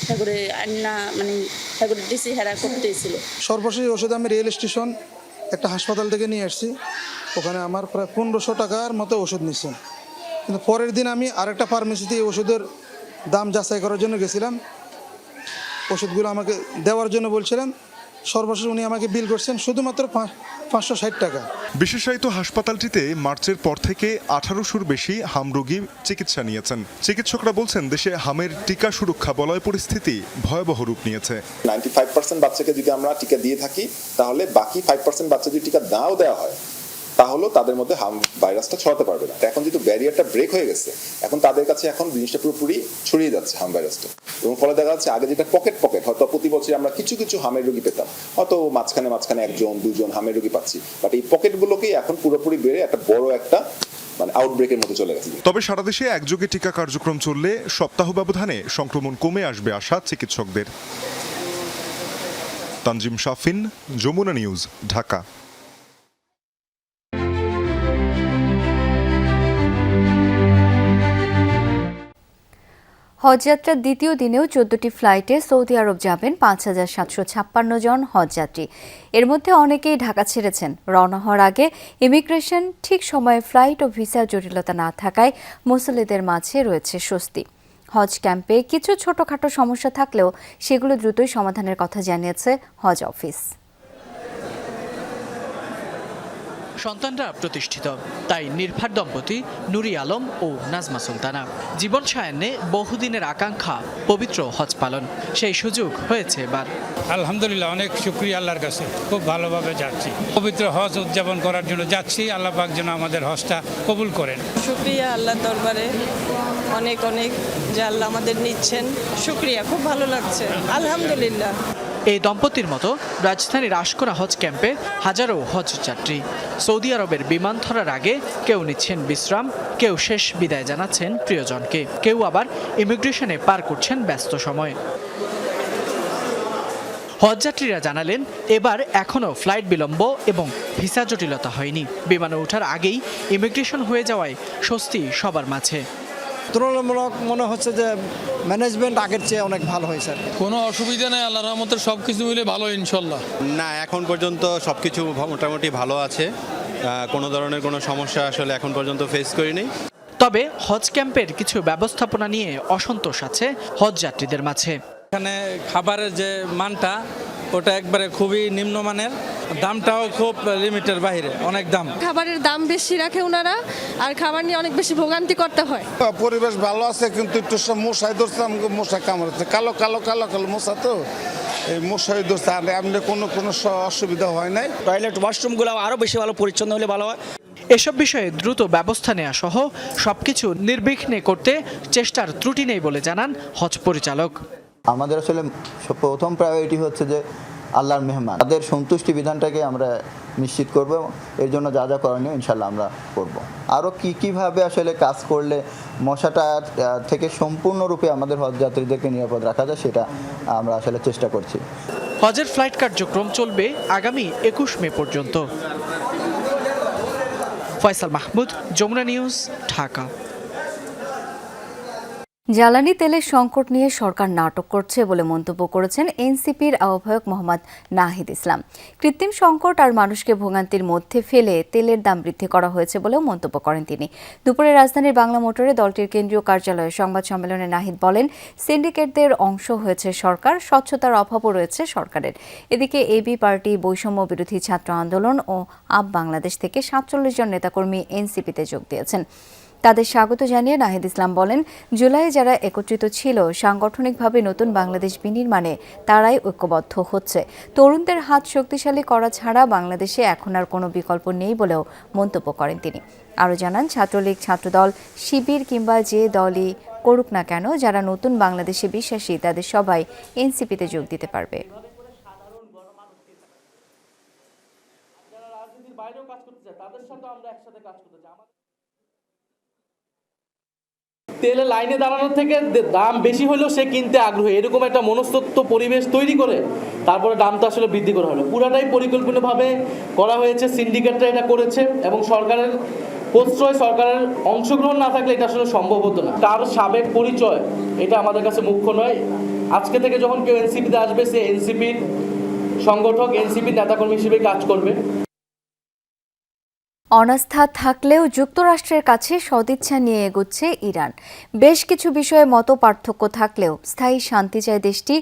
ঠাকুরে আন্না মানে ঠাকুরে দিছি হেরা করতেছিল।
সর্বশেষ ওষুধ আমি রেল স্টেশন একটা হাসপাতাল থেকে নিয়ে আসছি। ওখানে আমার প্রায় 1500 টাকার মতো ওষুধ নিচ্ছে। কিন্তু পরের দিন আমি আরেকটা ফার্মেসিতে ওষুধের দাম যাচাই করার জন্য গেছিলাম। ওষুধগুলো আমাকে দেওয়ার জন্য বলছিলাম। সর্বশেষ উনি আমাকে বিল করছেন শুধুমাত্র 560 টাকা।
বিশেষায়িত হাসপাতালটিতে মার্চের পর থেকে 1800-র বেশি হাম রোগী চিকিৎসা নিয়েছেন। চিকিৎসকরা বলছেন, দেশে হামের টিকা সুরক্ষা বলয় পরিস্থিতি ভয়াবহ রূপ নিয়েছে।
95% বাচ্চাকে যদি আমরা টিকা দিয়ে থাকি, তাহলে বাকি 5% বাচ্চা যদি টিকা নাও দেওয়া হয়, তাহলেও তাদের মধ্যে হাম ভাইরাসটা ছড়াতে পারবে না। এখন যেহেতু ব্যারিয়ারটা ব্রেক হয়ে গেছে, এখন তাদের কাছে এখন জিনিসটা পুরোপুরি ছড়িয়ে যাচ্ছে হাম ভাইরাসটা। এবং ফলে দেখা যাচ্ছে আগে যেটা পকেট হয়তো প্রতি বছর আমরা কিছু কিছু হামের রোগী পেতাম, হয়তো মাঝখানে 1 2 হামের রোগী পাচ্ছি, বাট এই পকেটগুলোকেই এখন পুরোপুরি বেড়ে একটা বড় একটা মানে আউটব্রেকের মতো চলে গেছে।
তবে সারা দেশে একযোগে টিকা কার্যক্রম চললে সপ্তাহ ব্যবধানে সংক্রমণ কমে আসবে আশা চিকিৎসকদের। তানজিম শাফিন, যমুনা নিউজ, ঢাকা।
হজযাত্রার দ্বিতীয় দিনেও 14টি ফ্লাইটে সৌদি আরব যাবেন 5,756 জন হজযাত্রী। এর মধ্যে অনেকেই ঢাকা ছেড়েছেন। রওনা হওয়ার আগে ইমিগ্রেশন ঠিক সময়ে ফ্লাইট ও ভিসার জটিলতা না থাকায় মুসল্লিদের মাঝে রয়েছে স্বস্তি। হজ ক্যাম্পে কিছু ছোটখাটো সমস্যা থাকলেও সেগুলো দ্রুতই সমাধানের কথা জানিয়েছে হজ অফিস।
সন্তানরা প্রতিষ্ঠিত, তাই নির্ভার দম্পতি নুরি আলম ও নাজমা সুলতানা জীবন সায়ান্নে বহুদিনের আকাঙ্ক্ষা পবিত্র হজ পালন, সেই সুযোগ হয়েছে এবার।
আলহামদুলিল্লাহ, অনেক শুকরিয়া আল্লাহর কাছে, খুব ভালোভাবে যাচ্ছি। পবিত্র হজ উদযাপন করার জন্য যাচ্ছি, আল্লাহ পাক যেন আমাদের হজটা কবুল করেন।
শুকরিয়া আল্লাহর দরবারে, অনেক অনেক যে আল্লাহ আমাদের নিচ্ছেন, শুকরিয়া, খুব ভালো লাগছে আলহামদুলিল্লাহ।
এই দম্পতির মতো রাজধানীর আশকোনা হজ ক্যাম্পে হাজারো হজ যাত্রী সৌদি আরবের বিমান ধরার আগে কেউ নিচ্ছেন বিশ্রাম, কেউ শেষ বিদায় জানাচ্ছেন প্রিয়জনকে, কেউ আবার ইমিগ্রেশনে পার করছেন ব্যস্ত সময়। হজযাত্রীরা জানালেন এবার এখনও ফ্লাইট বিলম্ব এবং ভিসা জটিলতা হয়নি। বিমানে ওঠার আগেই ইমিগ্রেশন হয়ে যাওয়ায় স্বস্তি সবার মাঝে।
তুলনামূলক মনে হচ্ছে যে ম্যানেজমেন্ট আগের চেয়ে অনেক ভালো হয়েছে।
কোনো অসুবিধা নেই, আল্লাহর রহমতে সবকিছু মিলে ভালো ইনশাল্লাহ।
না, এখন পর্যন্ত সবকিছু মোটামুটি ভালো আছে, কোনো ধরনের কোনো সমস্যা আসলে এখন পর্যন্ত ফেস করিনি।
তবে হজ ক্যাম্পের কিছু ব্যবস্থাপনা নিয়ে অসন্তোষ আছে হজ যাত্রীদের মাঝে।
এখানে খাবারের যে মানটা ওটা একবারে খুবই নিম্নমানের, দামটাও খুব লিমিটের বাইরে, অনেক দাম।
খাবারের দাম বেশি রাখে ওনারা, আর খাবার নিয়ে অনেক বেশি ভোগান্তি করতে হয়।
পরিবেশ ভালো আছে, কিন্তু একটু মশাই ধরছে, আমাকে মশা কামড়াচ্ছে, কালো কালো কালো কালো মশা, তো এই মশাই ধরছে। এমনি কোনো অসুবিধা হয় নাই। টয়লেট ওয়াশরুমগুলো আরও বেশি ভালো পরিচ্ছন্ন হলে ভালো হয়।
এসব বিষয়ে দ্রুত ব্যবস্থা নেওয়া সহ সবকিছু নির্বিঘ্নে করতে চেষ্টার ত্রুটি নেই বলে জানান হজ পরিচালক।
আমাদের আসলে প্রথম প্রায়োরিটি হচ্ছে যে আল্লাহর মেহমান, তাদের সন্তুষ্টি বিধানটাকে আমরা নিশ্চিত করব। এর জন্য যা যা করণীয় ইনশাল্লাহ আমরা করব। আরও কীভাবে আসলে কাজ করলে মশাটা থেকে সম্পূর্ণরূপে আমাদের হজযাত্রীদেরকে নিরাপদ রাখা যায় সেটা আমরা আসলে চেষ্টা করছি।
হজের ফ্লাইট কার্যক্রম চলবে আগামী 21 মে পর্যন্ত। ফয়সাল মাহমুদ, যমুনা নিউজ, ঢাকা।
জ্বালানি তেলের সংকট নিয়ে সরকার নাটক করছে বলে মন্তব্য করেছেন এনসিপির আহ্বায়ক মোহাম্মদ নাহিদ ইসলাম। কৃত্রিম সংকট আর মানুষকে ভোগান্তির মধ্যে ফেলে তেলের দাম বৃদ্ধি করা হয়েছে বলেও মন্তব্য করেন তিনি। দুপুরে রাজধানীর বাংলা মোটরে দলটির কেন্দ্রীয় কার্যালয়ে সংবাদ সম্মেলনে নাহিদ বলেন, সিন্ডিকেটদের অংশ হয়েছে সরকার, স্বচ্ছতার অভাবও রয়েছে সরকারের। এদিকে এবি পার্টি, বৈষম্য বিরোধী ছাত্র আন্দোলন ও আপ বাংলাদেশ থেকে 47 জন নেতাকর্মী এনসিপিতে যোগ দিয়েছেন। তাদের স্বাগত জানিয়ে নাহিদ ইসলাম বলেন, জুলাইয়ে যারা একত্রিত ছিল সাংগঠনিকভাবে নতুন বাংলাদেশ বিনির্মাণে তারাই ঐক্যবদ্ধ হচ্ছে। তরুণদের হাত শক্তিশালী করা ছাড়া বাংলাদেশে এখন আর কোনো বিকল্প নেই বলেও মন্তব্য করেন তিনি। আরও জানান, ছাত্রলীগ, ছাত্রদল, শিবির কিংবা যে দলই করুক না কেন, যারা নতুন বাংলাদেশে বিশ্বাসী তাদের সবাই এনসিপিতে যোগ দিতে পারবে।
তেলে লাইনে দাঁড়ানোর থেকে দাম বেশি হলেও সে কিনতে আগ্রহী, এরকম একটা মনস্তত্ত্ব পরিবেশ তৈরি করে তারপরে দামটা আসলে বৃদ্ধি করা হলো। পুরাটাই পরিকল্পিতভাবে করা হয়েছে, সিন্ডিকেটরা এটা করেছে এবং সরকারের প্রশ্রয়, সরকারের অংশগ্রহণ না থাকলে এটা আসলে সম্ভব হতো না। তার সাবেক পরিচয় এটা আমাদের কাছে মুখ্য নয়। আজকে থেকে যখন কেউ এনসিপিতে আসবে, সে এনসিপির সংগঠক, এনসিপির নেতাকর্মী হিসেবে কাজ করবে।
অনাস্থা থাকলেও যুক্তরাষ্ট্রের কাছে সদিচ্ছা নিয়ে এগোচ্ছে ইরান। বেশ কিছু বিষয়ে মত পার্থক্য থাকলেও স্থায়ী শান্তি চায় দেশটি,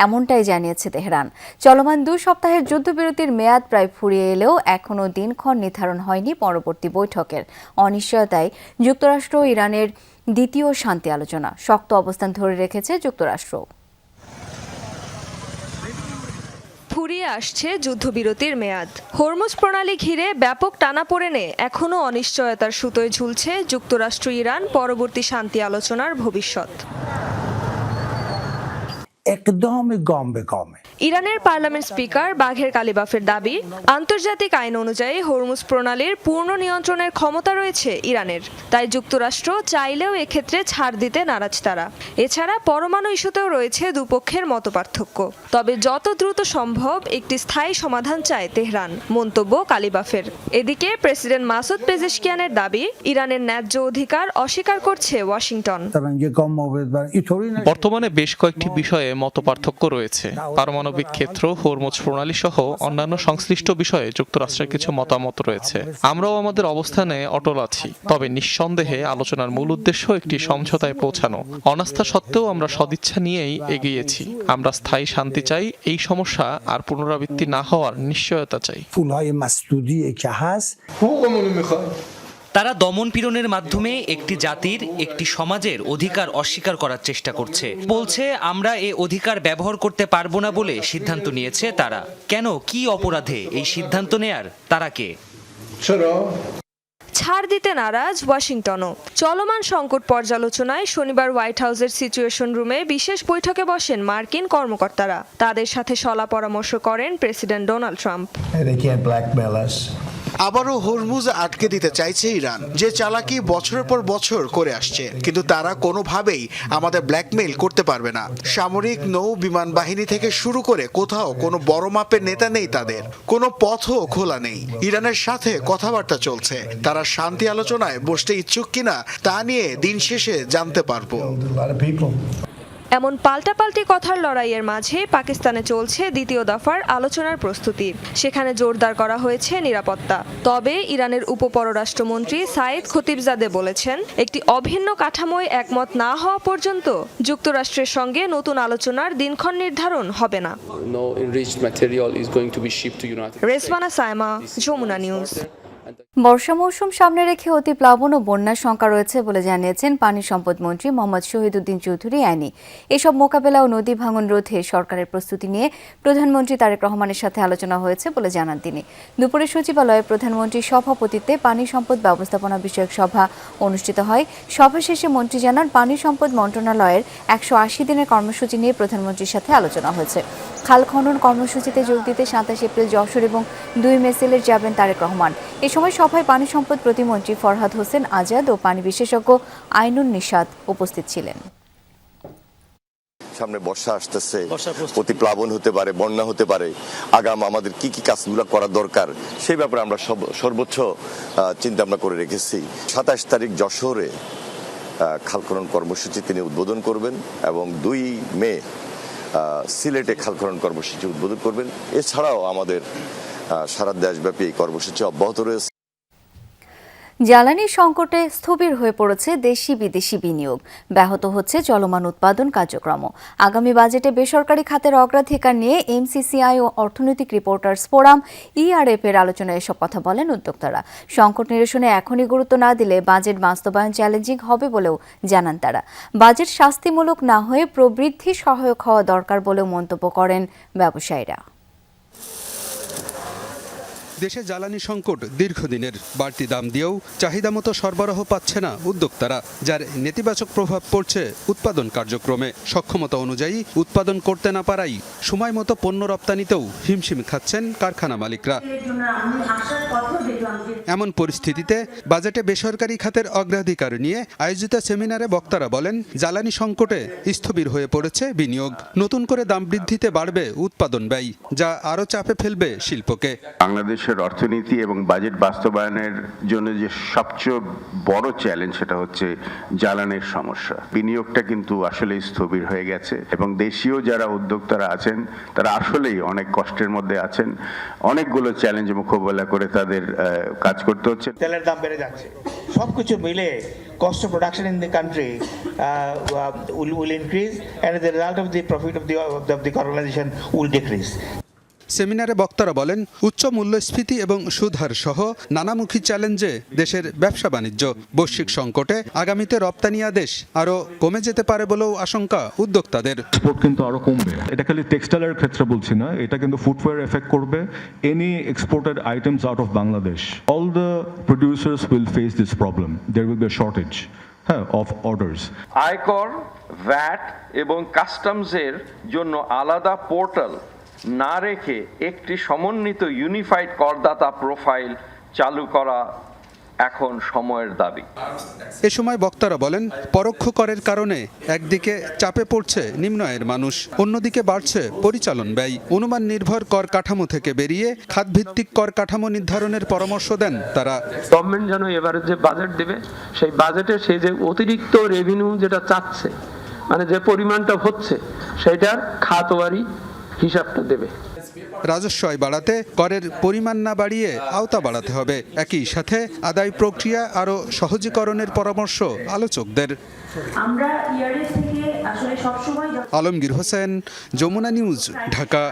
এমনটাই জানিয়েছে তেহরান। চলমান 2 সপ্তাহের যুদ্ধবিরতির মেয়াদ প্রায় ফুরিয়ে এলেও এখনও দিনক্ষণ নির্ধারণ হয়নি পরবর্তী বৈঠকের। অনিশ্চয়তায় যুক্তরাষ্ট্র ও ইরানের দ্বিতীয় শান্তি আলোচনা। শক্ত অবস্থান ধরে রেখেছে যুক্তরাষ্ট্র।
ফুরিয়ে আসছে যুদ্ধবিরতির মেয়াদ। হরমুজ প্রণালী ঘিরে ব্যাপক টানাপোড়েনে এখনও অনিশ্চয়তার সুতোয় ঝুলছে যুক্তরাষ্ট্র ইরান পরবর্তী শান্তি আলোচনার ভবিষ্যৎ।
एकदम गम बेकम
ইরানের পার্লামেন্ট স্পিকার বাঘের কালিবাফের দাবি, আন্তর্জাতিক আইন অনুযায়ী হরমুজ প্রণালীর পূর্ণ নিয়ন্ত্রণের ক্ষমতা রয়েছে ইরানের, তাই যুক্তরাষ্ট্র চাইলেও এক্ষেত্রে ছাড় দিতে নারাজ তারা। এছাড়া পরমাণু ইস্যুতেও রয়েছে দুপক্ষের মতপার্থক্য, তবে যত দ্রুত সম্ভব একটি স্থায়ী সমাধান চায় তেহরান, মন্তব্য কালিবাফের। এদিকে প্রেসিডেন্ট মাসুদ পেজেশকিয়ানের দাবি, ইরানের ন্যায্য অধিকার অস্বীকার করছে ওয়াশিংটন।
বর্তমানে বেশ কয়েকটি বিষয়ে মতপার্থক্য রয়েছে। পারমাণবিক ক্ষেত্র, হরমুজ প্রণালী সহ অন্যান্য সংশ্লিষ্ট বিষয়ে যুক্তরাষ্ট্রের কিছু মতামত রয়েছে। আমরাও আমাদের অবস্থানে অটল আছি, তবে নিঃসন্দেহে আলোচনার মূল উদ্দেশ্য একটি সমঝোতায় পৌঁছানো। অনাস্থা সত্ত্বেও আমরা সদিচ্ছা নিয়েই এগিয়েছি। আমরা স্থায়ী শান্তি চাই, এই সমস্যা আর পুনরাবৃত্তি না হওয়ার নিশ্চয়তা চাই।
তারা দমন-পীড়নের মাধ্যমে একটি জাতির, একটি সমাজের অধিকার অস্বীকার করার চেষ্টা করছে। বলছে আমরা এ অধিকার ব্যবহার করতে পারবো না বলে সিদ্ধান্ত নিয়েছে তারা। কেন, কি অপরাধে এই সিদ্ধান্ত নেয়ার? তারা কে?
ছাড় দিতে নারাজ ওয়াশিংটনও। চলমান সংকট পর্যালোচনায় শনিবার হোয়াইট হাউসের সিচুয়েশন রুমে বিশেষ বৈঠকে বসেন মার্কিন কর্মকর্তারা। তাদের সাথে সলা পরামর্শ করেন প্রেসিডেন্ট ডোনাল্ড ট্রাম্প।
আবারও হরমুজ আটকে দিতে চাইছে ইরান, যে চালাকি বছরের পর বছর করে আসছে, কিন্তু তারা কোনোভাবেই আমাদের ব্ল্যাকমেইল করতে পারবে না। সামরিক, নৌ, বিমান বাহিনী থেকে শুরু করে কোথাও কোনো বড় মাপের নেতা নেই, তাদের কোনো পথও খোলা নেই। ইরানের সাথে কথাবার্তা চলছে, তারা শান্তি আলোচনায় বসতে ইচ্ছুক কিনা তা নিয়ে দিন শেষে জানতে পারবো।
এমন পাল্টাপাল্টি কথার লড়াইয়ের মাঝে পাকিস্তানে চলছে দ্বিতীয় দফার আলোচনার প্রস্তুতি। সেখানে জোরদার করা হয়েছে নিরাপত্তা। তবে ইরানের উপপররাষ্ট্রমন্ত্রী সাইদ খতিবজাদে বলেছেন, একটি অভিন্ন কাঠামোয় একমত না হওয়া পর্যন্ত যুক্তরাষ্ট্রের সঙ্গে নতুন আলোচনার দিনক্ষণ নির্ধারণ হবে না। রেজওয়ানা সায়মা, যমুনা নিউজ।
বর্ষা মৌসুম সামনে রেখে অতি প্লাবন ও বন্যার শঙ্কা রয়েছে বলে জানিয়েছেন পানি সম্পদ মন্ত্রী মোহাম্মদ শহীদুদ্দিন চৌধুরী আইনি। এসব মোকাবেলা ও নদী ভাঙন রোধে সরকারের প্রস্তুতি নিয়ে প্রধানমন্ত্রী তারেক রহমানের সাথে আলোচনা হয়েছে বলে জানান তিনি। দুপুরে সচিবালয়ে প্রধানমন্ত্রীর সভাপতিত্বে পানি সম্পদ ব্যবস্থাপনা বিষয়ক সভা অনুষ্ঠিত হয়। সভা শেষে মন্ত্রী জানান, পানি সম্পদ মন্ত্রণালয়ের 180 দিনের কর্মসূচি নিয়ে প্রধানমন্ত্রীর সাথে আলোচনা হয়েছে। খাল খনন কর্মসূচিতে যোগ দিতে 27 এপ্রিল যশোর এবং 2 মে সিলেট যাবেন তারেক রহমান। এ সময় সভায় পানি সম্পদ প্রতিমন্ত্রী ফরহাদ হোসেন আজাদ ও পানি বিশেষজ্ঞ আইনুন নিশাত উপস্থিত ছিলেন।
সামনে বর্ষা আসতেছে, অতি প্লাবন হতে পারে, বন্যা হতে পারে। আগাম আমাদের কি কি কাজগুলো করা দরকার সেই ব্যাপারে আমরা সর্বোচ্চ চিন্তা ভাবনা করে রেখেছি। 27 তারিখ যশোরে খাল খনন কর্মসূচি তিনি উদ্বোধন করবেন এবং 2 মে সিলেটে খাল খনন কর্মসূচি উদ্বোধন করবেন। এছাড়াও আমাদের সারা দেশব্যাপী এই কর্মসূচি অব্যাহত রয়েছে।
জ্বালানি সংকটে স্থবির হয়ে পড়েছে দেশি বিদেশি বিনিয়োগ, ব্যাহত হচ্ছে চলমান উৎপাদন কার্যক্রম। আগামী বাজেটে বেসরকারি খাতের অগ্রাধিকার নিয়ে এমসিসিআই ও অর্থনৈতিক রিপোর্টার্স ফোরাম ইআরএফ এর আলোচনায় এসব কথা বলেন উদ্যোক্তারা। সংকট নিরসনে এখনই গুরুত্ব না দিলে বাজেট বাস্তবায়ন চ্যালেঞ্জিং হবে বলেও জানান তারা। বাজেট শাস্তিমূলক না হয়ে প্রবৃদ্ধি সহায়ক হওয়া দরকার বলেও মন্তব্য করেন ব্যবসায়ীরা।
দেশে জ্বালানি সংকট দীর্ঘদিনের। বাড়তি দাম দিয়েও চাহিদা মতো সরবরাহ পাচ্ছে না উদ্যোক্তারা, যার নেতিবাচক প্রভাব পড়ছে উৎপাদন কার্যক্রমে। সক্ষমতা অনুযায়ী উৎপাদন করতে না পারাই সময় মতো পণ্য রপ্তানিতেও হিমশিম খাচ্ছেন কারখানা মালিকরা। এমন পরিস্থিতিতে বাজেটে বেসরকারি খাতের অগ্রাধিকার নিয়ে আয়োজিত সেমিনারে বক্তারা বলেন, জ্বালানি সংকটে স্থবির হয়ে পড়েছে বিনিয়োগ। নতুন করে দাম বৃদ্ধিতে বাড়বে উৎপাদন ব্যয়, যা আরও চাপে ফেলবে শিল্পকে।
বাংলাদেশের অর্থনীতি এবং বাজেট বাস্তবায়নের জন্য যে সবচেয়ে বড় চ্যালেঞ্জ সেটা হচ্ছে জ্বালানির সমস্যা। বিনিয়োগটা কিন্তু আসলে স্থবির হয়ে গেছে এবং দেশীয় যারা উদ্যোক্তারা আছেন তারা আসলেই অনেক কষ্টের মধ্যে আছেন। অনেকগুলো চ্যালেঞ্জ মোকাবেলা করে তাদের কাজ করতে হচ্ছে।
তেলের দাম বেড়ে যাচ্ছে, সবকিছু মিলে cost of production in the country will increase and the result of the profit of the organization will decrease.
সেমিনারে বক্তারা বলেন, উচ্চ মূল্যস্ফীতি এবং সুদহার সহ নানামুখী চ্যালেঞ্জে দেশের ব্যবসা বাণিজ্য। বৈশ্বিক সংকটে আগামীতে রপ্তানি আদেশ আরও কমে যেতে পারে বলেও আশঙ্কা উদ্যোক্তাদের।
এক্সপোর্ট কিন্তু আরো কমবে। এটা খালি টেক্সটাইলের ক্ষেত্রে বলছি না, এটা কিন্তু ফুটওয়্যার এফেক্ট করবে। Any exported items out of Bangladesh, all the producers will face this problem. There will be a shortage হ্যাঁ অফ অর্ডার্স।
আয়কর, ভ্যাট এবং কাস্টমসের জন্য আলাদা পোর্টাল না রেখে একটি সমন্বিত ইউনিফাইড করদাতা প্রোফাইল চালু করা এখন সময়ের দাবি।
এ সময় বক্তারা বলেন, পরোক্ষ করের কারণে একদিকে চাপে পড়ছে নিম্ন আয়ের মানুষ, অন্যদিকে বাড়ছে পরিচালন ব্যয়। অনুমান নির্ভর কর কাঠামো থেকে বেরিয়ে খাতভিত্তিক কর কাঠামো নির্ধারণের পরামর্শ দেন তারা।
গভর্নমেন্ট যেন এবারে যে বাজেট দেবে সেই বাজেটে সেই যে অতিরিক্ত রেভিনিউ যেটা চাচ্ছে, মানে যে পরিমাণটা হচ্ছে সেটার খাতওয়ারি হিসাবটা দেবে।
রাজস্ব আয় বাড়াতে করের পরিমাণ না বাড়িয়ে আওতা বাড়াতে হবে। একই সাথে আদায় প্রক্রিয়া আরও সহজীকরণের পরামর্শ আলোচকদের। আলমগীর হোসেন, যমুনা নিউজ, ঢাকা।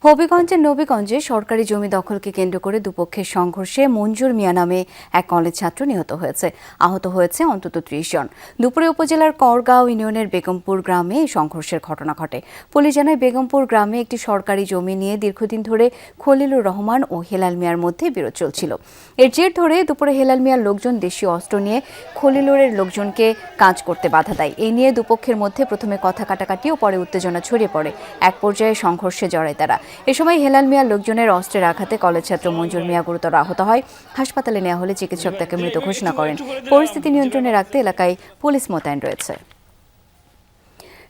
হবিগঞ্জের নবীগঞ্জে সরকারি জমি দখলকে কেন্দ্র করে দুপক্ষের সংঘর্ষে মঞ্জুর মিয়া নামে এক কলেজ ছাত্র নিহত হয়েছে। আহত হয়েছে অন্তত ৩০ জন। দুপুরে উপজেলার করগাঁও ইউনিয়নের বেগমপুর গ্রামে এই সংঘর্ষের ঘটনা ঘটে। পুলিশ জানায়, বেগমপুর গ্রামে একটি সরকারি জমি নিয়ে দীর্ঘদিন ধরে খলিলুর রহমান ও হেলাল মিয়ার মধ্যে বিরোধ চলছিল। এর জের ধরে দুপুরে হেলাল মিয়ার লোকজন দেশীয় অস্ত্র নিয়ে খলিলুরের লোকজনকে কাজ করতে বাধা দেয়। এই নিয়ে দুপক্ষের মধ্যে প্রথমে কথা কাটাকাটি ও পরে উত্তেজনা ছড়িয়ে পড়ে। এক পর্যায়ে সংঘর্ষে জড়ায় তারা। এ সময় হেলাল মিয়ার লোকজনের অস্ত্রের আঘাতে কলেজ ছাত্র মঞ্জুর মিয়া গুরুতর আহত হয়। হাসপাতালে নেওয়া হলে চিকিৎসক তাকে মৃত ঘোষণা করেন। পরিস্থিতি নিয়ন্ত্রণে রাখতে এলাকায় পুলিশ মোতায়েন রয়েছে।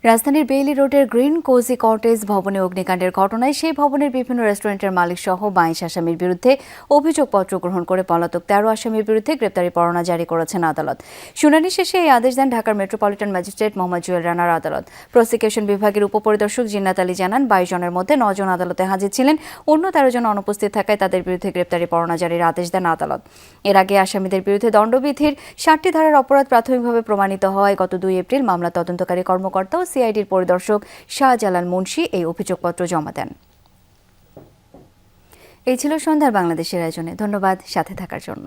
রাজধানীর বেইলি রোডের গ্রিন কোজি কটেজ ভবনে অগ্নিকাণ্ডের ঘটনায় সেই ভবনের বিভিন্ন রেস্টুরেন্টের মালিক সহ 22 আসামির বিরুদ্ধে অভিযোগপত্র গ্রহণ করে পলাতক 13 আসামির বিরুদ্ধে গ্রেপ্তারি পরোয়ানা জারি করেছেন আদালত। শুনানি শেষে এই আদেশ দেন ঢাকার মেট্রোপলিটন ম্যাজিস্ট্রেট মোহাম্মদ জুয়েল রানার আদালত। প্রসিকিউশন বিভাগের উপপরিদর্শক জিন্নাত আলী জানান, 22 জনের মধ্যে 9 জন আদালতে হাজির ছিলেন। অন্য 13 জন অনুপস্থিত থাকায় তাদের বিরুদ্ধে গ্রেপ্তারি পরোয়ানা জারির আদেশ দেন আদালত। এর আগে আসামিদের বিরুদ্ধে দণ্ডবিধির 7টি ধারার অপরাধ প্রাথমিকভাবে প্রমাণিত হওয়ায় গত 2 এপ্রিল মামলা তদন্তকারী কর্মকর্তা ও সিআইডির পরিদর্শক শাহজালাল মুন্সি এই অভিযোগপত্র জমা দেন। এই ছিল সন্ধ্যার বাংলাদেশের আয়োজনে। ধন্যবাদ সাথে থাকার জন্য।